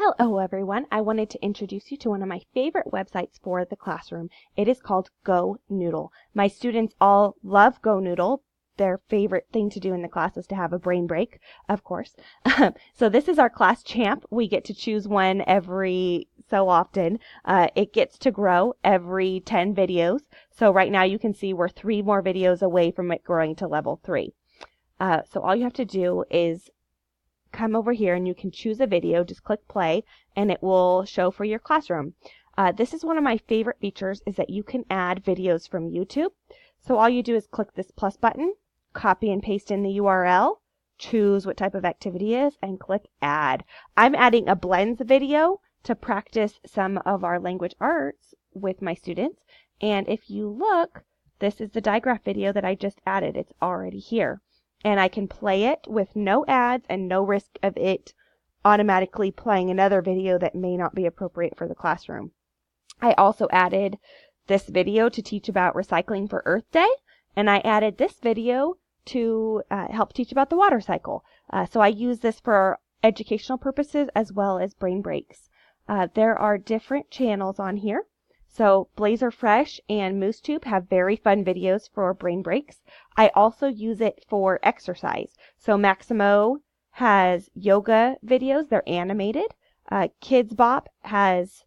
Hello everyone, I wanted to introduce you to one of my favorite websites for the classroom. It is called GoNoodle. My students all love GoNoodle. Their favorite thing to do in the class is to have a brain break, of course. So this is our class champ. We get to choose one every so often. It gets to grow every 10 videos. So right now you can see we're 3 more videos away from it growing to level 3. So all you have to do is come over here and you can choose a video, just click play, and it will show for your classroom. This is one of my favorite features, is that you can add videos from YouTube. So all you do is click this plus button, copy and paste in the URL, choose what type of activity it is, and click add. I'm adding a blends video to practice some of our language arts with my students. And if you look, this is the digraph video that I just added. It's already here. And I can play it with no ads and no risk of it automatically playing another video that may not be appropriate for the classroom. I also added this video to teach about recycling for Earth Day, and I added this video to help teach about the water cycle. So I use this for educational purposes as well as brain breaks. There are different channels on here. So Blazer Fresh and MooseTube have very fun videos for brain breaks. I also use it for exercise. So Maximo has yoga videos. They're animated. Kids Bop has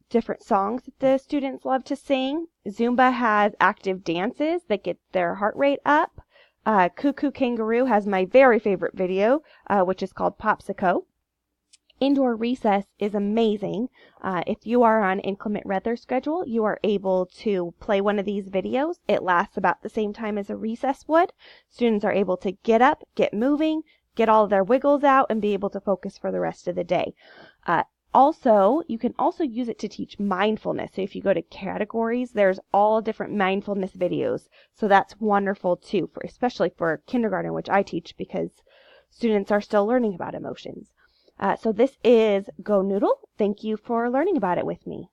different songs that the students love to sing. Zumba has active dances that get their heart rate up. Cuckoo Kangaroo has my very favorite video, which is called Popsicle. Indoor recess is amazing. If you are on inclement weather schedule, you are able to play one of these videos. It lasts about the same time as a recess would. Students are able to get up, get moving, get all of their wiggles out, and be able to focus for the rest of the day. Also, you can also use it to teach mindfulness. So if you go to categories, there's all different mindfulness videos. So that's wonderful too, especially for kindergarten, which I teach because students are still learning about emotions. So this is GoNoodle. Thank you for learning about it with me.